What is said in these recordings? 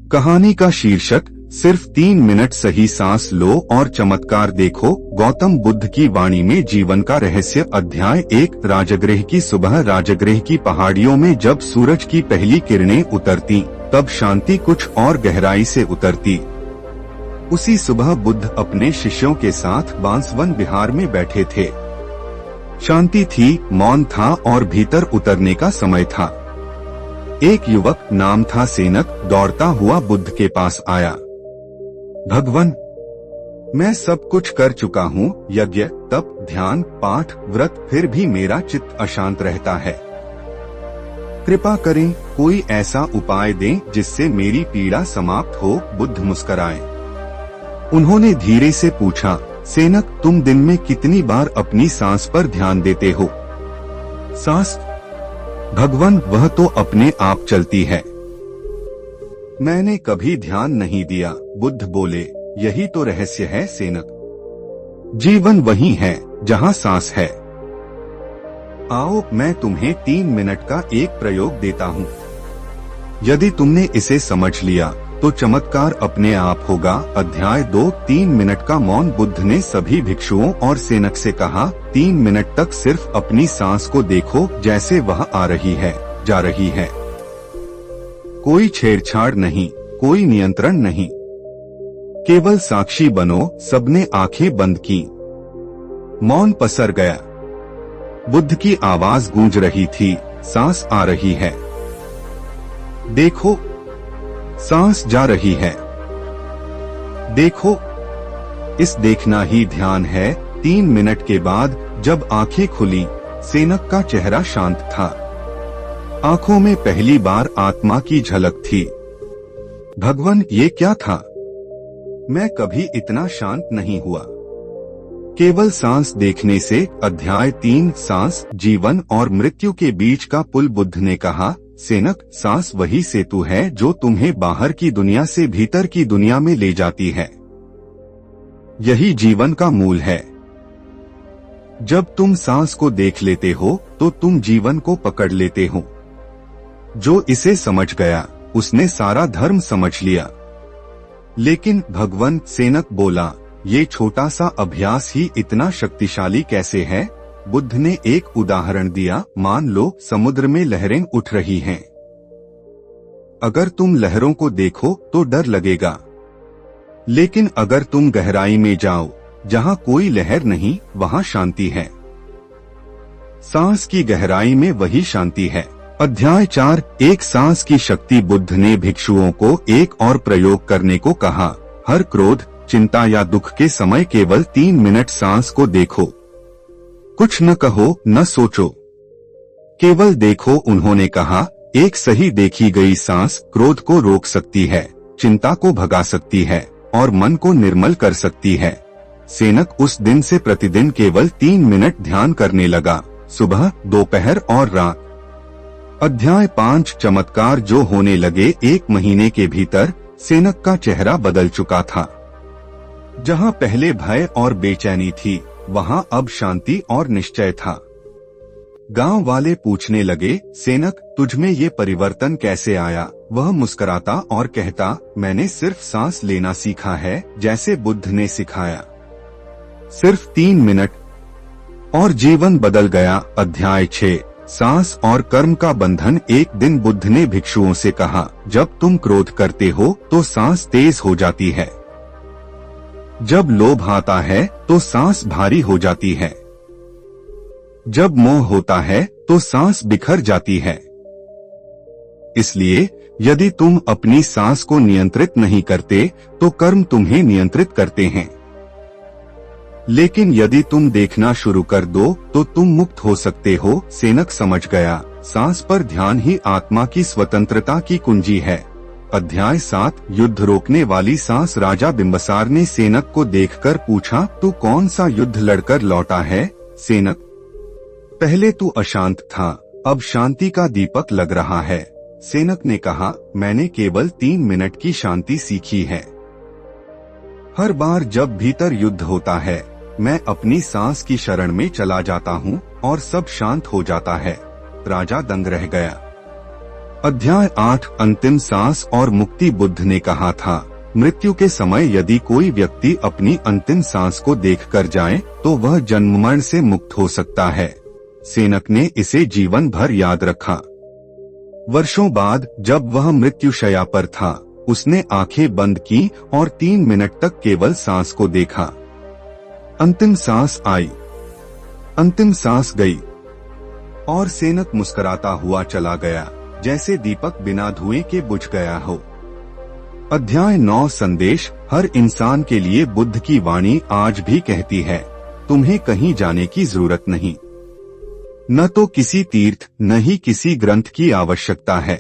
कहानी का शीर्षक सिर्फ 3 मिनट सही सांस लो और चमत्कार देखो। गौतम बुद्ध की वाणी में जीवन का रहस्य। अध्याय 1। राजगृह की सुबह। राजगृह की पहाड़ियों में जब सूरज की पहली किरणें उतरती तब शांति कुछ और गहराई से उतरती। उसी सुबह बुद्ध अपने शिष्यों के साथ बांसवन विहार में बैठे थे। शांति थी, मौन था और भीतर उतरने का समय था। एक युवक, नाम था सेनक, दौड़ता हुआ बुद्ध के पास आया। भगवान, मैं सब कुछ कर चुका हूँ, यज्ञ, तप, ध्यान, पाठ, व्रत, फिर भी मेरा चित्त अशांत रहता है। कृपा करें, कोई ऐसा उपाय दें जिससे मेरी पीड़ा समाप्त हो। बुद्ध मुस्कुराए। उन्होंने धीरे से पूछा, सेनक, तुम दिन में कितनी बार अपनी सांस पर ध्यान देते हो? सांस? भगवान, वह तो अपने आप चलती है। मैंने कभी ध्यान नहीं दिया। बुद्ध बोले, यही तो रहस्य है सेनक। जीवन वही है जहाँ सांस है। आओ, मैं तुम्हें 3 मिनट का एक प्रयोग देता हूँ। यदि तुमने इसे समझ लिया तो चमत्कार अपने आप होगा। अध्याय 2। 3 मिनट का मौन। बुद्ध ने सभी भिक्षुओं और सेनक से कहा, 3 मिनट तक सिर्फ अपनी सांस को देखो, जैसे वह आ रही है, जा रही है। कोई छेड़छाड़ नहीं, कोई नियंत्रण नहीं, केवल साक्षी बनो। सबने आंखें बंद की। मौन पसर गया। बुद्ध की आवाज गूंज रही थी, सांस आ रही है, देखो, सांस जा रही है, देखो। इस देखना ही ध्यान है। 3 मिनट के बाद जब आंखें खुली, सेनक का चेहरा शांत था। आंखों में पहली बार आत्मा की झलक थी। भगवान, ये क्या था? मैं कभी इतना शांत नहीं हुआ, केवल सांस देखने से। अध्याय 3। सांस, जीवन और मृत्यु के बीच का पुल। बुद्ध ने कहा, सेनक, सांस वही सेतु है जो तुम्हें बाहर की दुनिया से भीतर की दुनिया में ले जाती है। यही जीवन का मूल है। जब तुम सांस को देख लेते हो तो तुम जीवन को पकड़ लेते हो। जो इसे समझ गया उसने सारा धर्म समझ लिया। लेकिन भगवान, सेनक बोला, ये छोटा सा अभ्यास ही इतना शक्तिशाली कैसे है? बुद्ध ने एक उदाहरण दिया। मान लो समुद्र में लहरें उठ रही हैं। अगर तुम लहरों को देखो तो डर लगेगा, लेकिन अगर तुम गहराई में जाओ, जहाँ कोई लहर नहीं, वहाँ शांति है। सांस की गहराई में वही शांति है। अध्याय 4। एक सांस की शक्ति। बुद्ध ने भिक्षुओं को एक और प्रयोग करने को कहा। हर क्रोध, चिंता या दुख के समय केवल 3 मिनट सांस को देखो। कुछ न कहो, न सोचो, केवल देखो। उन्होंने कहा, एक सही देखी गई सांस क्रोध को रोक सकती है, चिंता को भगा सकती है और मन को निर्मल कर सकती है। सेनक उस दिन से प्रतिदिन केवल 3 मिनट ध्यान करने लगा, सुबह, दोपहर और रात। अध्याय 5। चमत्कार जो होने लगे। 1 महीने के भीतर सेनक का चेहरा बदल चुका था। जहाँ पहले भय और बेचैनी थी, वहाँ अब शांति और निश्चय था। गांव वाले पूछने लगे, सेनक, तुझमें ये परिवर्तन कैसे आया? वह मुस्कुराता और कहता, मैंने सिर्फ सांस लेना सीखा है, जैसे बुद्ध ने सिखाया। सिर्फ 3 मिनट और जीवन बदल गया। अध्याय 6। सांस और कर्म का बंधन। एक दिन बुद्ध ने भिक्षुओं से कहा, जब तुम क्रोध करते हो तो सांस तेज हो जाती है। जब लोभ आता है तो सांस भारी हो जाती है। जब मोह होता है तो सांस बिखर जाती है। इसलिए यदि तुम अपनी सांस को नियंत्रित नहीं करते तो कर्म तुम्हें नियंत्रित करते हैं। लेकिन यदि तुम देखना शुरू कर दो तो तुम मुक्त हो सकते हो। सेनक समझ गया, सांस पर ध्यान ही आत्मा की स्वतंत्रता की कुंजी है। अध्याय 7। युद्ध रोकने वाली सांस। राजा बिंबसार ने सेनक को देखकर पूछा, तू कौन सा युद्ध लड़कर लौटा है? सेनक, पहले तू अशांत था, अब शांति का दीपक लग रहा है। सेनक ने कहा, मैंने केवल 3 मिनट की शांति सीखी है। हर बार जब भीतर युद्ध होता है, मैं अपनी सांस की शरण में चला जाता हूँ और सब शांत हो जाता है। राजा दंग रह गया। अध्याय 8 अंतिम सांस और मुक्ति। बुद्ध ने कहा था, मृत्यु के समय यदि कोई व्यक्ति अपनी अंतिम सांस को देखकर जाए तो वह जन्म मरण से मुक्त हो सकता है। सेनक ने इसे जीवन भर याद रखा। वर्षों बाद जब वह मृत्युशैया पर था, उसने आंखें बंद की और 3 मिनट तक केवल सांस को देखा। अंतिम सांस आई, अंतिम सांस गई और सेनक मुस्कुराता हुआ चला गया, जैसे दीपक बिना धुएं के बुझ गया हो। अध्याय 9 संदेश। हर इंसान के लिए बुद्ध की वाणी आज भी कहती है, तुम्हें कहीं जाने की जरूरत नहीं, न तो किसी तीर्थ न ही किसी ग्रंथ की आवश्यकता है।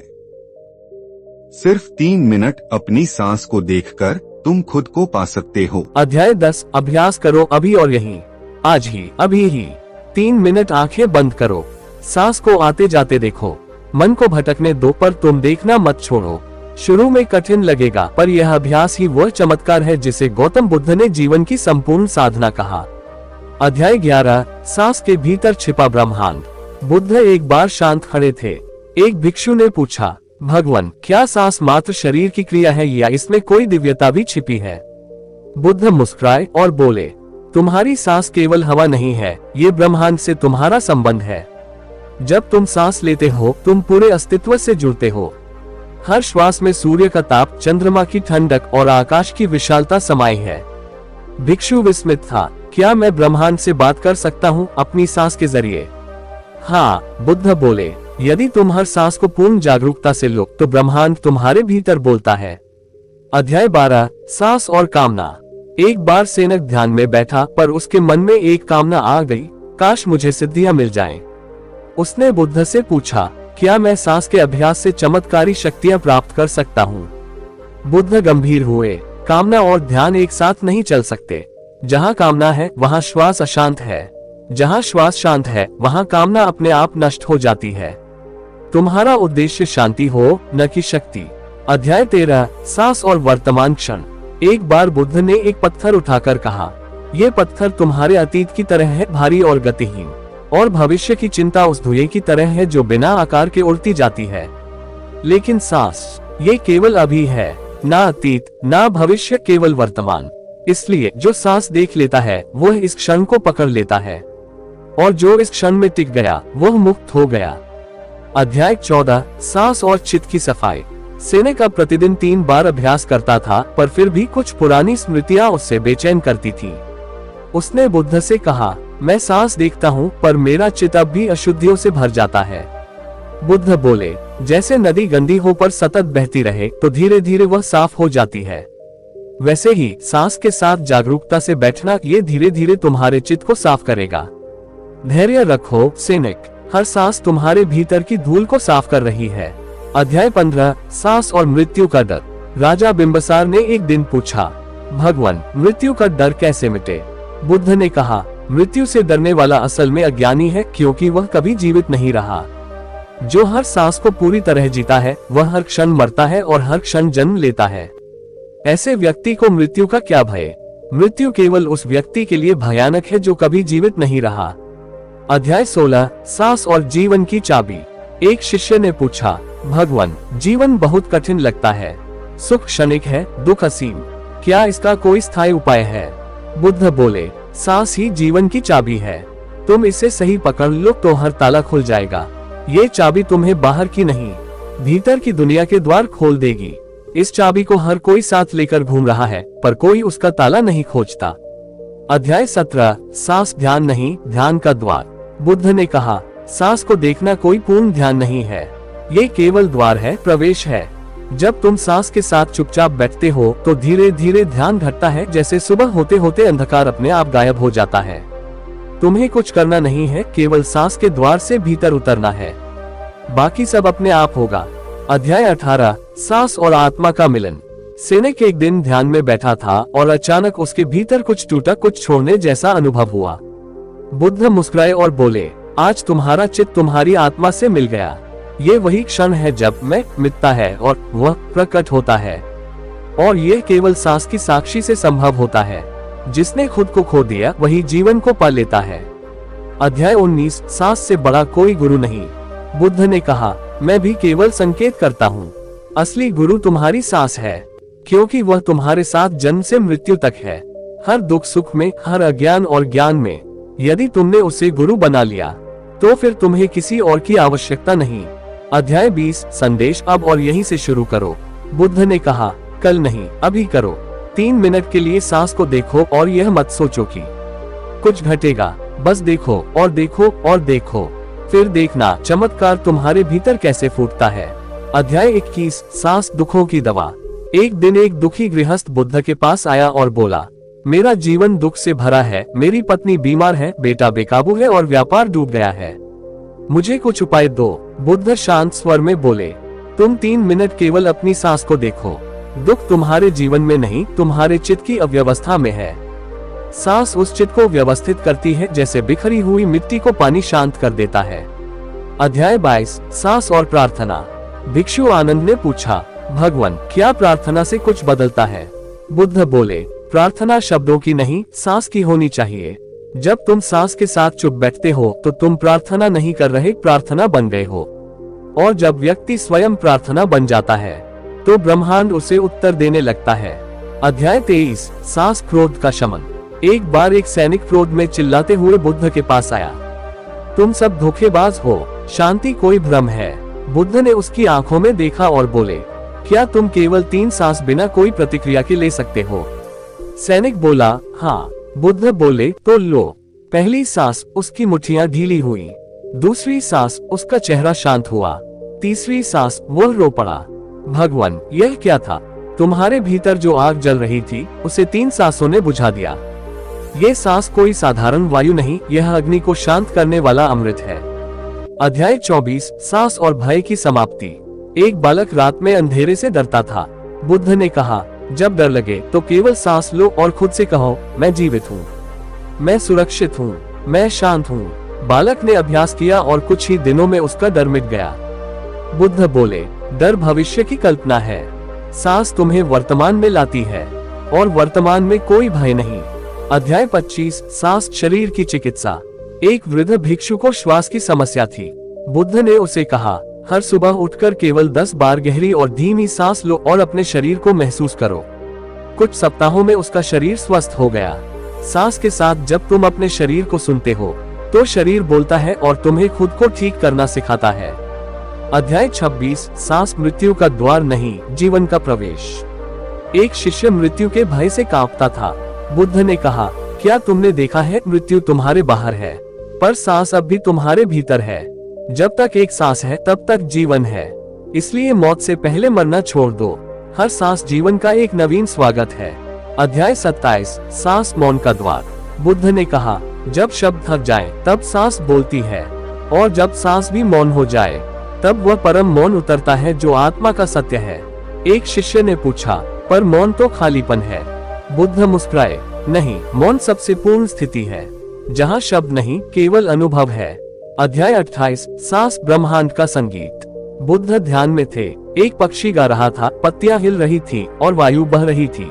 सिर्फ 3 मिनट अपनी सांस को देखकर तुम खुद को पा सकते हो। अध्याय 10 अभ्यास करो अभी और यहीं, आज ही, अभी ही। 3 मिनट आंखें बंद करो, सांस को आते जाते देखो, मन को भटकने दो पर तुम देखना मत छोड़ो। शुरू में कठिन लगेगा, पर यह अभ्यास ही वह चमत्कार है जिसे गौतम बुद्ध ने जीवन की संपूर्ण साधना कहा। अध्याय 11 सांस के भीतर छिपा ब्रह्मांड। बुद्ध एक बार शांत खड़े थे। एक भिक्षु ने पूछा, भगवान, क्या सांस मात्र शरीर की क्रिया है या इसमें कोई दिव्यता भी छिपी है? बुद्ध मुस्कुराए और बोले, तुम्हारी सांस केवल हवा नहीं है, ये ब्रह्मांड से तुम्हारा संबंध है। जब तुम सांस लेते हो तुम पूरे अस्तित्व से जुड़ते हो। हर श्वास में सूर्य का ताप, चंद्रमा की ठंडक और आकाश की विशालता समाई है। भिक्षु विस्मित था, क्या मैं ब्रह्मांड से बात कर सकता हूँ अपनी सांस के जरिए? हाँ, बुद्ध बोले, यदि तुम हर सांस को पूर्ण जागरूकता से लो तो ब्रह्मांड तुम्हारे भीतर बोलता है। अध्याय 12 सांस और कामना। एक बार सेनक ध्यान में बैठा, पर उसके मन में एक कामना आ गई, काश मुझे सिद्धियां मिल जाएं। उसने बुद्ध से पूछा, क्या मैं सांस के अभ्यास से चमत्कारी शक्तियां प्राप्त कर सकता हूँ? बुद्ध गंभीर हुए, कामना और ध्यान एक साथ नहीं चल सकते। जहाँ कामना है वहाँ श्वास अशांत है, जहाँ श्वास शांत है वहाँ कामना अपने आप नष्ट हो जाती है। तुम्हारा उद्देश्य शांति हो, न कि शक्ति। अध्याय 13 सांस और वर्तमान क्षण। एक बार बुद्ध ने एक पत्थर उठाकर कहा, ये पत्थर तुम्हारे अतीत की तरह है, भारी और गतिहीन, और भविष्य की चिंता उस धुएं की तरह है जो बिना आकार के उड़ती जाती है। लेकिन सांस, ये केवल अभी है, ना अतीत ना भविष्य, केवल वर्तमान। इसलिए जो सांस देख लेता है वह इस क्षण को पकड़ लेता है, और जो इस क्षण में टिक गया वह मुक्त हो गया। अध्याय 14 सांस और चित्त की सफाई। सेनेका प्रतिदिन 3 बार अभ्यास करता था, पर फिर भी कुछ पुरानी स्मृतियां उससे बेचैन करती थी। उसने बुद्ध से कहा, मैं सांस देखता हूँ पर मेरा चित्त अब भी अशुद्धियों से भर जाता है। बुद्ध बोले, जैसे नदी गंदी हो पर सतत बहती रहे तो धीरे धीरे वह साफ हो जाती है, वैसे ही सांस के साथ जागरूकता से बैठना ये धीरे धीरे तुम्हारे चित्त को साफ करेगा। धैर्य रखो सेनिक, हर सांस तुम्हारे भीतर की धूल को साफ कर रही है। अध्याय 15 सांस और मृत्यु का डर। राजा बिंबिसार ने एक दिन पूछा, भगवान, मृत्यु का डर कैसे मिटे? बुद्ध ने कहा, मृत्यु से डरने वाला असल में अज्ञानी है, क्योंकि वह कभी जीवित नहीं रहा। जो हर सांस को पूरी तरह जीता है वह हर क्षण मरता है और हर क्षण जन्म लेता है। ऐसे व्यक्ति को मृत्यु का क्या भय? मृत्यु केवल उस व्यक्ति के लिए भयानक है जो कभी जीवित नहीं रहा। अध्याय 16 सांस और जीवन की चाबी। एक शिष्य ने पूछा, भगवान, जीवन बहुत कठिन लगता है, सुख क्षणिक है, दुख असीम, क्या इसका कोई स्थायी उपाय है? बुद्ध बोले, सांस ही जीवन की चाबी है, तुम इसे सही पकड़ लो तो हर ताला खुल जाएगा। ये चाबी तुम्हें बाहर की नहीं, भीतर की दुनिया के द्वार खोल देगी। इस चाबी को हर कोई साथ लेकर घूम रहा है, पर कोई उसका ताला नहीं खोजता। अध्याय 17 सांस ध्यान नहीं, ध्यान का द्वार। बुद्ध ने कहा, सांस को देखना कोई पूर्ण ध्यान नहीं है, ये केवल द्वार है, प्रवेश है। जब तुम सांस के साथ चुपचाप बैठते हो तो धीरे धीरे ध्यान घटता है, जैसे सुबह होते होते अंधकार अपने आप गायब हो जाता है। तुम्हें कुछ करना नहीं है, केवल सांस के द्वार से भीतर उतरना है, बाकी सब अपने आप होगा। अध्याय 18 सांस और आत्मा का मिलन। सेनेक एक दिन ध्यान में बैठा था और अचानक उसके भीतर कुछ टूटा, कुछ छोड़ने जैसा अनुभव हुआ। बुद्ध मुस्कुराए और बोले, आज तुम्हारा चित्त तुम्हारी आत्मा से मिल गया। ये वही क्षण है जब मैं मिटता है और वह प्रकट होता है, और यह केवल सांस की साक्षी से संभव होता है। जिसने खुद को खो दिया वही जीवन को पा लेता है। अध्याय 19 सांस से बड़ा कोई गुरु नहीं। बुद्ध ने कहा, मैं भी केवल संकेत करता हूँ। असली गुरु तुम्हारी सांस है, क्योंकि वह तुम्हारे साथ जन्म से मृत्यु तक है, हर दुख सुख में, हर अज्ञान और ज्ञान में। यदि तुमने उसे गुरु बना लिया तो फिर तुम्हें किसी और की आवश्यकता नहीं। अध्याय 20 संदेश अब और यहीं से शुरू करो। बुद्ध ने कहा, कल नहीं, अभी करो। 3 मिनट के लिए सांस को देखो और यह मत सोचो कि कुछ घटेगा। बस देखो और देखो और देखो, फिर देखना चमत्कार तुम्हारे भीतर कैसे फूटता है। अध्याय 21 सांस दुखों की दवा। एक दिन एक दुखी गृहस्थ बुद्ध के पास आया और बोला, मेरा जीवन दुख से भरा है, मेरी पत्नी बीमार है, बेटा बेकाबू है और व्यापार डूब गया है। मुझे कुछ उपाय दो। बुद्ध शांत स्वर में बोले, तुम 3 मिनट केवल अपनी सांस को देखो। दुख तुम्हारे जीवन में नहीं, तुम्हारे चित्त की अव्यवस्था में है। सांस उस चित्त को व्यवस्थित करती है जैसे बिखरी हुई मिट्टी को पानी शांत कर देता है। अध्याय 22 सांस और प्रार्थना। भिक्षु आनंद ने पूछा, भगवान क्या प्रार्थना से कुछ बदलता है? बुद्ध बोले, प्रार्थना शब्दों की नहीं, सांस की होनी चाहिए। जब तुम सांस के साथ चुप बैठते हो तो तुम प्रार्थना नहीं कर रहे, प्रार्थना बन गए हो। और जब व्यक्ति स्वयं प्रार्थना बन जाता है तो ब्रह्मांड उसे उत्तर देने लगता है। अध्याय 23 सांस क्रोध का शमन। एक बार एक सैनिक क्रोध में चिल्लाते हुए बुद्ध के पास आया, तुम सब धोखेबाज हो, शांति कोई भ्रम है। बुद्ध ने उसकी आंखों में देखा और बोले, क्या तुम केवल 3 सांस बिना कोई प्रतिक्रिया के ले सकते हो? सैनिक बोला, हाँ। बुद्ध बोले, तो लो। पहली सांस उसकी मुट्ठियां ढीली हुई, दूसरी सांस उसका चेहरा शांत हुआ, तीसरी सांस वह रो पड़ा। भगवान यह क्या था? तुम्हारे भीतर जो आग जल रही थी उसे 3 सांसों ने बुझा दिया। ये सांस कोई साधारण वायु नहीं, यह अग्नि को शांत करने वाला अमृत है। अध्याय 24 सांस और भय की समाप्ति। एक बालक रात में अंधेरे से डरता था। बुद्ध ने कहा, जब डर लगे तो केवल सांस लो और खुद से कहो, मैं जीवित हूँ, मैं सुरक्षित हूँ, मैं शांत हूँ। बालक ने अभ्यास किया और कुछ ही दिनों में उसका डर मिट गया। बुद्ध बोले, डर भविष्य की कल्पना है, सांस तुम्हें वर्तमान में लाती है और वर्तमान में कोई भय नहीं। अध्याय 25 सांस शरीर की चिकित्सा। एक वृद्ध भिक्षु को श्वास की समस्या थी। बुद्ध ने उसे कहा, हर सुबह उठकर केवल 10 बार गहरी और धीमी सांस लो और अपने शरीर को महसूस करो। कुछ सप्ताहों में उसका शरीर स्वस्थ हो गया। सांस के साथ जब तुम अपने शरीर को सुनते हो तो शरीर बोलता है और तुम्हें खुद को ठीक करना सिखाता है। अध्याय 26 सांस मृत्यु का द्वार नहीं, जीवन का प्रवेश। एक शिष्य मृत्यु के भय से कांपता था। बुद्ध ने कहा, क्या तुमने देखा है, मृत्यु तुम्हारे बाहर है पर सांस अब भी तुम्हारे भीतर है। जब तक एक सांस है तब तक जीवन है, इसलिए मौत से पहले मरना छोड़ दो। हर सांस जीवन का एक नवीन स्वागत है। अध्याय 27 सांस मौन का द्वार। बुद्ध ने कहा, जब शब्द थक जाए तब सांस बोलती है और जब सांस भी मौन हो जाए तब वह परम मौन उतरता है जो आत्मा का सत्य है। एक शिष्य ने पूछा, पर मौन तो खालीपन है। बुद्ध मुस्कुराए, नहीं, मौन सबसे पूर्ण स्थिति है जहाँ शब्द नहीं, केवल अनुभव है। अध्याय 28 सांस ब्रह्मांड का संगीत। बुद्ध ध्यान में थे। एक पक्षी गा रहा था, पत्तियां हिल रही थी और वायु बह रही थी।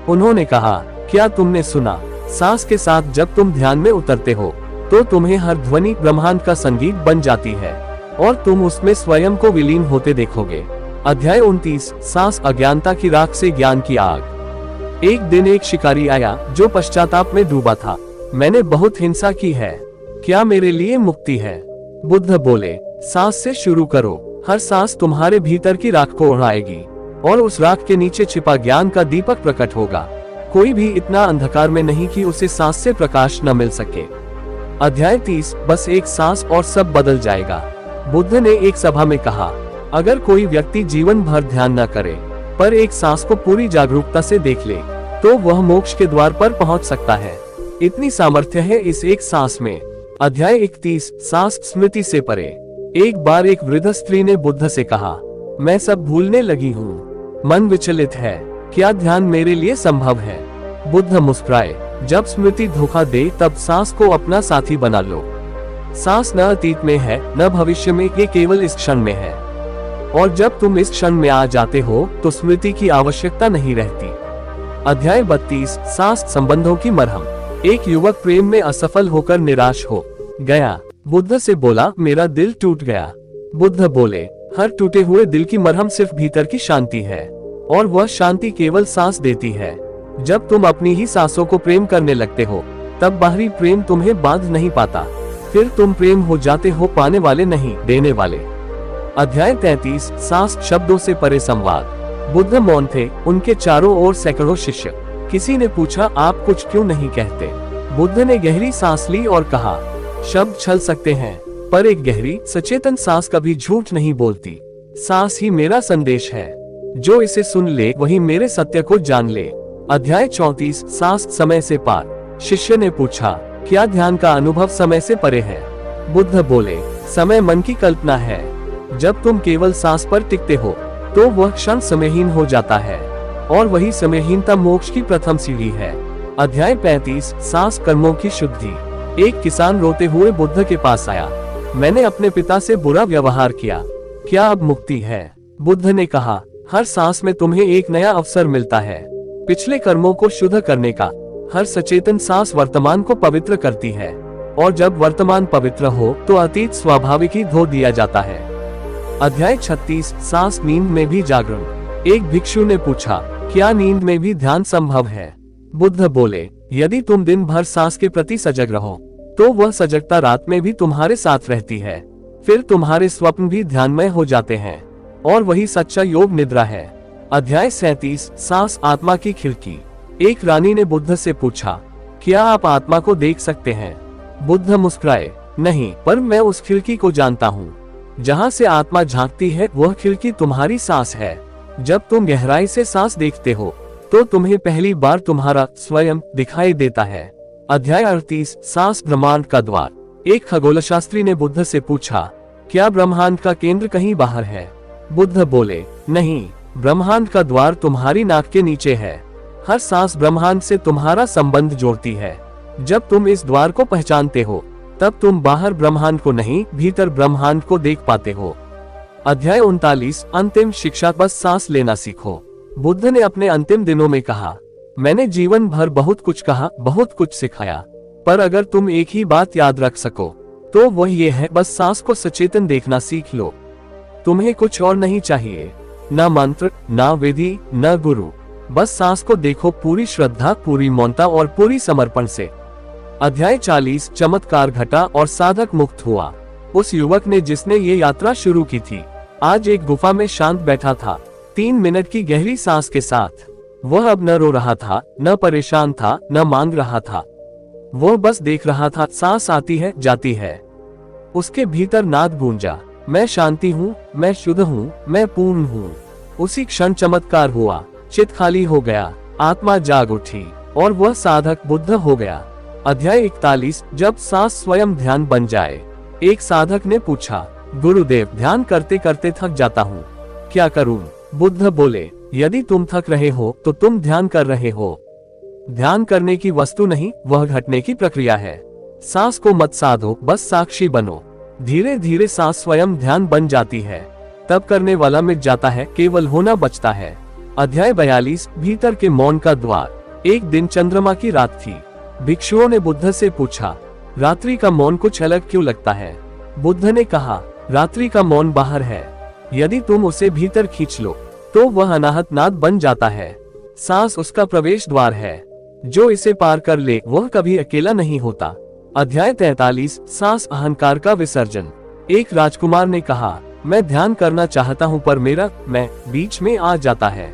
उन्होंने कहा, क्या तुमने सुना? सांस के साथ जब तुम ध्यान में उतरते हो तो तुम्हें हर ध्वनि ब्रह्मांड का संगीत बन जाती है और तुम उसमें स्वयं को विलीन होते देखोगे। अध्याय 29 सांस अज्ञानता की राख से ज्ञान की आग। एक दिन एक शिकारी आया जो पश्चाताप में डूबा था। मैंने बहुत हिंसा की है, क्या मेरे लिए मुक्ति है? बुद्ध बोले, सांस से शुरू करो। हर सांस तुम्हारे भीतर की राख को उड़ाएगी और उस राख के नीचे छिपा ज्ञान का दीपक प्रकट होगा। कोई भी इतना अंधकार में नहीं कि उसे सांस से प्रकाश न मिल सके। अध्याय 30 बस एक सांस और सब बदल जाएगा। बुद्ध ने एक सभा में कहा, अगर कोई व्यक्ति जीवन भर ध्यान न करे पर एक सांस को पूरी जागरूकता से देख ले तो वह मोक्ष के द्वार पर पहुंच सकता है। इतनी सामर्थ्य है इस एक सांस में। अध्याय 31 सांस स्मृति से परे। एक बार एक वृद्ध स्त्री ने बुद्ध से कहा, मैं सब भूलने लगी हूँ, मन विचलित है, क्या ध्यान मेरे लिए संभव है? बुद्ध मुस्कुराए, जब स्मृति धोखा दे तब सांस को अपना साथी बना लो। सांस न अतीत में है न भविष्य में, ये केवल इस क्षण में है और जब तुम इस क्षण में आ जाते हो तो स्मृति की आवश्यकता नहीं रहती। अध्याय 32 सांस संबंधों की मरहम। एक युवक प्रेम में असफल होकर निराश हो गया। बुद्ध से बोला, मेरा दिल टूट गया, बुद्ध बोले, हर टूटे हुए दिल की मरहम सिर्फ भीतर की शांति है, और वह शांति केवल सांस देती है। जब तुम अपनी ही सांसों को प्रेम करने लगते हो, तब बाहरी प्रेम तुम्हें बांध नहीं पाता। फिर तुम प्रेम हो जाते हो, पाने वाले नहीं, देने वाले। अध्याय 33, सांस शब्दों से परे संवाद। बुद्ध मौन थे, उनके चारों ओर सैकड़ों शिष्य। किसी ने पूछा, आप कुछ क्यों नहीं कहते? बुद्ध ने गहरी सांस ली और कहा, शब्द छल सकते हैं, पर एक गहरी सचेतन सांस कभी झूठ नहीं बोलती। सांस ही मेरा संदेश है, जो इसे सुन ले वही मेरे सत्य को जान ले। अध्याय 34, सांस समय से पार। शिष्य ने पूछा, क्या ध्यान का अनुभव समय से परे है? बुद्ध बोले, समय मन की कल्पना है। जब तुम केवल सांस पर टिकते हो, तो वह क्षण समयहीन हो जाता है, और वही समयहीनता मोक्ष की प्रथम सीढ़ी है। अध्याय 35, सांस कर्मों की शुद्धि। एक किसान रोते हुए बुद्ध के पास आया। मैंने अपने पिता से बुरा व्यवहार किया, क्या अब मुक्ति है? बुद्ध ने कहा, हर सांस में तुम्हें एक नया अवसर मिलता है पिछले कर्मों को शुद्ध करने का। हर सचेतन सांस वर्तमान को पवित्र करती है, और जब वर्तमान पवित्र हो तो अतीत स्वाभाविक ही धो दिया जाता है। अध्याय 36, सांस नींद में भी जागरण। एक भिक्षु ने पूछा, क्या नींद में भी ध्यान संभव है? बुद्ध बोले, यदि तुम दिन भर सांस के प्रति सजग रहो, तो वह सजगता रात में भी तुम्हारे साथ रहती है। फिर तुम्हारे स्वप्न भी ध्यानमय हो जाते हैं, और वही सच्चा योग निद्रा है। अध्याय 37, सांस आत्मा की खिड़की। एक रानी ने बुद्ध से पूछा, क्या आप आत्मा को देख सकते हैं? बुद्ध मुस्कुराए, नहीं, पर मैं उस खिड़की को जानता हूँ जहाँ से आत्मा झांकती है। वह खिड़की तुम्हारी सांस है। जब तुम गहराई से सांस देखते हो, तो तुम्हें पहली बार तुम्हारा स्वयं दिखाई देता है। अध्याय 38, सांस ब्रह्मांड का द्वार। एक खगोलशास्त्री ने बुद्ध से पूछा, क्या ब्रह्मांड का केंद्र कहीं बाहर है? बुद्ध बोले, नहीं, ब्रह्मांड का द्वार तुम्हारी नाक के नीचे है। हर सांस ब्रह्मांड से तुम्हारा संबंध जोड़ती है। जब तुम इस द्वार को पहचानते हो, तब तुम बाहर ब्रह्मांड को नहीं, भीतर ब्रह्मांड को देख पाते हो। अध्याय 39, अंतिम शिक्षा, बस सांस लेना सीखो। बुद्ध ने अपने अंतिम दिनों में कहा, मैंने जीवन भर बहुत कुछ कहा, बहुत कुछ सिखाया, पर अगर तुम एक ही बात याद रख सको, तो वह ये है, बस सांस को सचेतन देखना सीख लो। तुम्हें कुछ और नहीं चाहिए, न मंत्र, न विधि, न गुरु। बस सांस को देखो, पूरी श्रद्धा, पूरी मौनता और पूरी समर्पण से। अध्याय 40, चमत्कार घटा और साधक मुक्त हुआ। उस युवक ने जिसने ये यात्रा शुरू की थी, आज एक गुफा में शांत बैठा था, 3 मिनट की गहरी सांस के साथ। वह अब न रो रहा था, न परेशान था, न मांग रहा था। वह बस देख रहा था, सांस आती है, जाती है। उसके भीतर नाद गूंजा, मैं शांति हूँ, मैं शुद्ध हूँ, मैं पूर्ण हूँ। उसी क्षण चमत्कार हुआ, चित खाली हो गया, आत्मा जाग उठी, और वह साधक बुद्ध हो गया। अध्याय 41, जब सांस स्वयं ध्यान बन जाए। एक साधक ने पूछा, गुरुदेव, ध्यान करते करते थक जाता हूँ, क्या करूँ? बुद्ध बोले, यदि तुम थक रहे हो तो तुम ध्यान कर रहे हो। ध्यान करने की वस्तु नहीं, वह घटने की प्रक्रिया है। सांस को मत साधो, बस साक्षी बनो। धीरे धीरे सांस स्वयं ध्यान बन जाती है, तब करने वाला मिट जाता है, केवल होना बचता है। अध्याय 42, भीतर के मौन का द्वार। एक दिन चंद्रमा की रात थी। भिक्षुओं ने बुद्ध से पूछा, रात्रि का मौन कुछ अलग क्यों लगता है? बुद्ध ने कहा, रात्रि का मौन बाहर है, यदि तुम उसे भीतर खींच लो तो वह अनाहत नाद बन जाता है। सांस उसका प्रवेश द्वार है, जो इसे पार कर ले वह कभी अकेला नहीं होता। अध्याय 43, सांस अहंकार का विसर्जन। एक राजकुमार ने कहा, मैं ध्यान करना चाहता हूँ, पर मेरा मैं बीच में आ जाता है।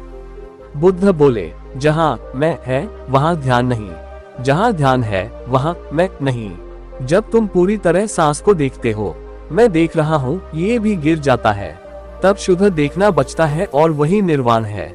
बुद्ध बोले, जहाँ मैं है वहाँ ध्यान नहीं, जहाँ ध्यान है वहाँ मैं नहीं। जब तुम पूरी तरह सांस को देखते हो, मैं देख रहा हूँ, ये भी गिर जाता है, तब शुद्ध देखना बचता है, और वही निर्वाण है।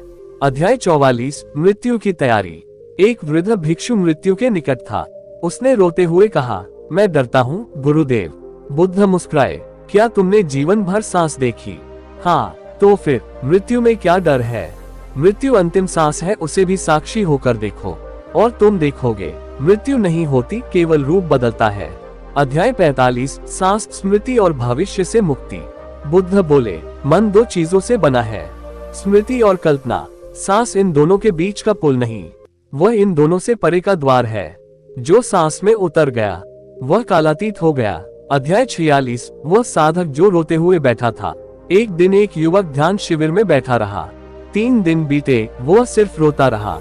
अध्याय 44, मृत्यु की तैयारी। एक वृद्ध भिक्षु मृत्यु के निकट था। उसने रोते हुए कहा, मैं डरता हूँ गुरुदेव। बुद्ध मुस्कुराए, क्या तुमने जीवन भर सांस देखी? हाँ, तो फिर मृत्यु में क्या डर है? मृत्यु अंतिम सांस है, उसे भी साक्षी होकर देखो, और तुम देखोगे मृत्यु नहीं होती, केवल रूप बदलता है। अध्याय 45, सांस स्मृति और भविष्य से मुक्ति। बुद्ध बोले, मन 2 चीजों से बना है, स्मृति और कल्पना। सांस इन दोनों के बीच का पुल नहीं, वह इन दोनों से परे का द्वार है। जो सांस में उतर गया वह कालातीत हो गया, अध्याय 46। वह साधक जो रोते हुए बैठा था। एक दिन एक युवक ध्यान शिविर में बैठा रहा। 3 दिन बीते, वह सिर्फ रोता रहा।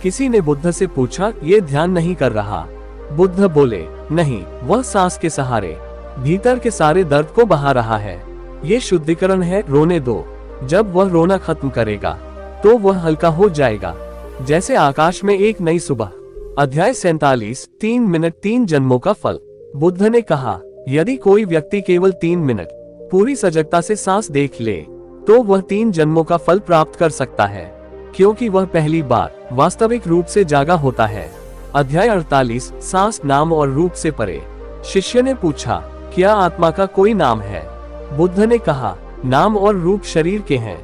किसी ने बुद्ध से पूछा, ये ध्यान नहीं कर रहा? बुद्ध बोले, नहीं, वह सांस के सहारे भीतर के सारे दर्द को बहा रहा है। ये शुद्धिकरण है, रोने दो। जब वह रोना खत्म करेगा तो वह हल्का हो जाएगा, जैसे आकाश में एक नई सुबह। अध्याय 47। 3 मिनट 3 जन्मों का फल। बुद्ध ने कहा, यदि कोई व्यक्ति केवल 3 मिनट पूरी सजगता से सांस देख ले तो वह 3 जन्मों का फल प्राप्त कर सकता है, क्योंकि वह पहली बार वास्तविक रूप से जागा होता है। अध्याय 48। सांस नाम और रूप से परे। शिष्य ने पूछा, क्या आत्मा का कोई नाम है? बुद्ध ने कहा, नाम और रूप शरीर के हैं।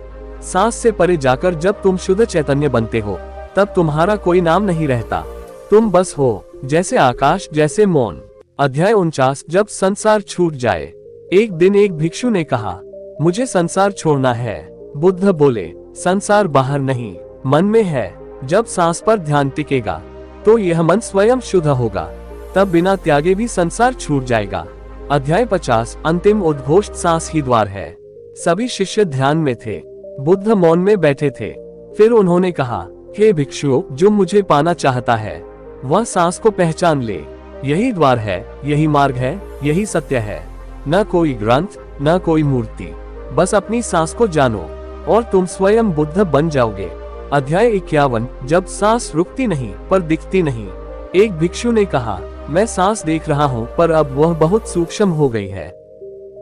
सांस से परे जाकर जब तुम शुद्ध चैतन्य बनते हो तब तुम्हारा कोई नाम नहीं रहता। तुम बस हो, जैसे आकाश, जैसे मौन। अध्याय 49। जब संसार छूट जाए। एक दिन एक भिक्षु ने कहा, मुझे संसार छोड़ना है। बुद्ध बोले, संसार बाहर नहीं, मन में है। जब सांस पर ध्यान टिकेगा तो यह मन स्वयं शुद्ध होगा, तब बिना त्यागे भी संसार छूट जाएगा। अध्याय 50। अंतिम उद्घोष। सांस ही द्वार है। सभी शिष्य ध्यान में थे। बुद्ध मौन में बैठे थे। फिर उन्होंने कहा, हे भिक्षु, जो मुझे पाना चाहता है वह सांस को पहचान ले। यही द्वार है, यही मार्ग है, यही सत्य है। न कोई ग्रंथ, न कोई मूर्ति, बस अपनी सांस को जानो और तुम स्वयं बुद्ध बन जाओगे। अध्याय 51। जब सांस रुकती नहीं पर दिखती नहीं। एक भिक्षु ने कहा, मैं सांस देख रहा हूँ पर अब वह बहुत सूक्ष्म हो गई है।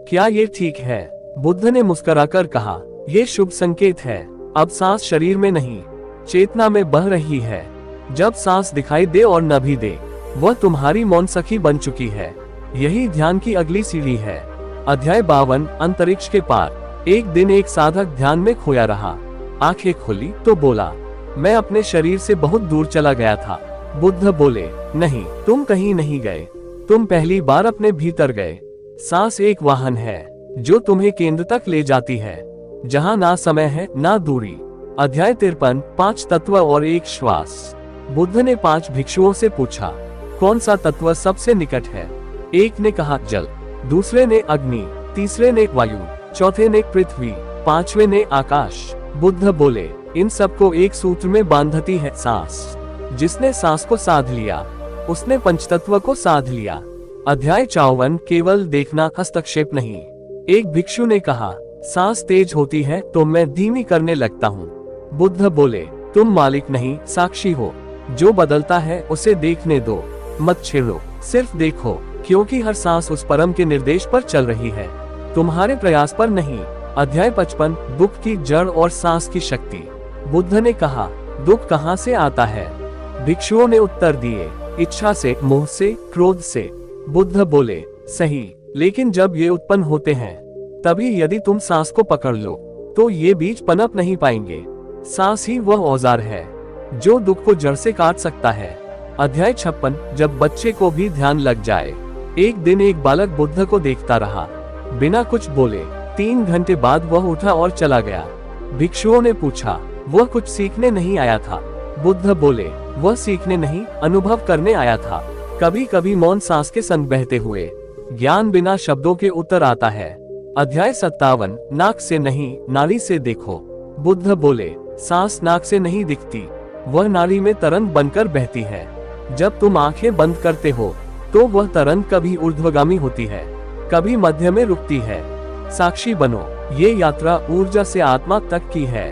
क्या ये ठीक है? बुद्ध ने मुस्कुराकर कहा, ये शुभ संकेत है। अब सांस शरीर में नहीं, चेतना में बह रही है। जब सांस दिखाई दे और न भी दे, वह तुम्हारी मौन सखी बन चुकी है। यही ध्यान की अगली सीढ़ी है। अध्याय 52। अंतरिक्ष के पार। एक दिन एक साधक ध्यान में खोया रहा। आंखें खुली तो बोला, मैं अपने शरीर से बहुत दूर चला गया था। बुद्ध बोले, नहीं, तुम कहीं नहीं गए, तुम पहली बार अपने भीतर गए। सांस एक वाहन है जो तुम्हें केंद्र तक ले जाती है, जहां ना समय है ना दूरी। अध्याय 53। 5 तत्व और एक श्वास। बुद्ध ने 5 भिक्षुओं से पूछा, कौन सा तत्व सबसे निकट है? एक ने कहा जल, दूसरे ने अग्नि, तीसरे ने वायु, चौथे ने पृथ्वी, 5वें ने आकाश। बुद्ध बोले, इन सबको एक सूत्र में बांधती है सांस। जिसने सांस को साध लिया उसने पंचतत्व को साध लिया। अध्याय 54। केवल देखना, हस्तक्षेप नहीं। एक भिक्षु ने कहा, सांस तेज होती है तो मैं धीमी करने लगता हूँ। बुद्ध बोले, तुम मालिक नहीं, साक्षी हो। जो बदलता है उसे देखने दो, मत छेड़ो, सिर्फ देखो, क्योंकि हर सांस उस परम के निर्देश पर चल रही है, तुम्हारे प्रयास पर नहीं। अध्याय 55। दुख की जड़ और सांस की शक्ति। बुद्ध ने कहा, दुख कहाँ से आता है? भिक्षुओं ने उत्तर दिए, इच्छा से, मोह से, क्रोध से। बुद्ध बोले, सही, लेकिन जब ये उत्पन्न होते हैं तभी यदि तुम सांस को पकड़ लो तो ये बीज पनप नहीं पाएंगे। सांस ही वह औजार है जो दुख को जड़ से काट सकता है। अध्याय 56। जब बच्चे को भी ध्यान लग जाए। एक दिन एक बालक बुद्ध को देखता रहा, बिना कुछ बोले। 3 घंटे बाद वह उठा और चला गया। भिक्षुओं ने पूछा, वह कुछ सीखने नहीं आया था? बुद्ध बोले, वह सीखने नहीं, अनुभव करने आया था। कभी कभी मौन सांस के संग बहते हुए ज्ञान बिना शब्दों के उतर आता है। अध्याय 57। नाक से नहीं, नाड़ी से देखो। बुद्ध बोले, सांस नाक से नहीं दिखती, वह नाड़ी में तरंग बनकर बहती है। जब तुम आंखें बंद करते हो तो वह तरंग कभी ऊर्ध्वगामी होती है, कभी मध्य में रुकती है। साक्षी बनो, ये यात्रा ऊर्जा से आत्मा तक की है।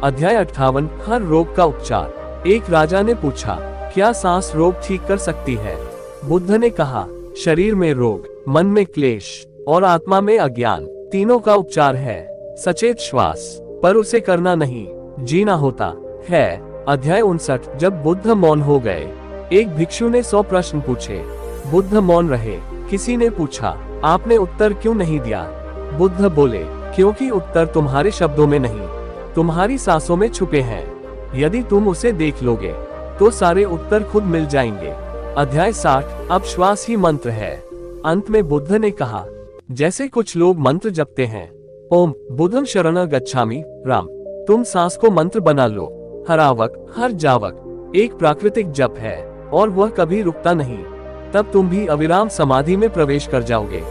अध्याय 58। हर रोग का उपचार। एक राजा ने पूछा, क्या सांस रोग ठीक कर सकती है? बुद्ध ने कहा, शरीर में रोग, मन में क्लेश और आत्मा में अज्ञान, तीनों का उपचार है सचेत श्वास, पर उसे करना नहीं, जीना होता है। अध्याय 59। जब बुद्ध मौन हो गए। एक भिक्षु ने 100 प्रश्न पूछे, बुद्ध मौन रहे। किसी ने पूछा, आपने उत्तर क्यों नहीं दिया? बुद्ध बोले, क्योंकि उत्तर तुम्हारे शब्दों में नहीं, तुम्हारी सांसों में छुपे हैं। यदि तुम उसे देख लोगे तो सारे उत्तर खुद मिल जाएंगे। अध्याय 60। अब श्वास ही मंत्र है। अंत में बुद्ध ने कहा, जैसे कुछ लोग मंत्र जपते हैं, ओम बुद्धं शरणं गच्छामि, राम, तुम सांस को मंत्र बना लो। हर आवक, हर जावक एक प्राकृतिक जप है और वह कभी रुकता नहीं। तब तुम भी अविराम समाधि में प्रवेश कर जाओगे।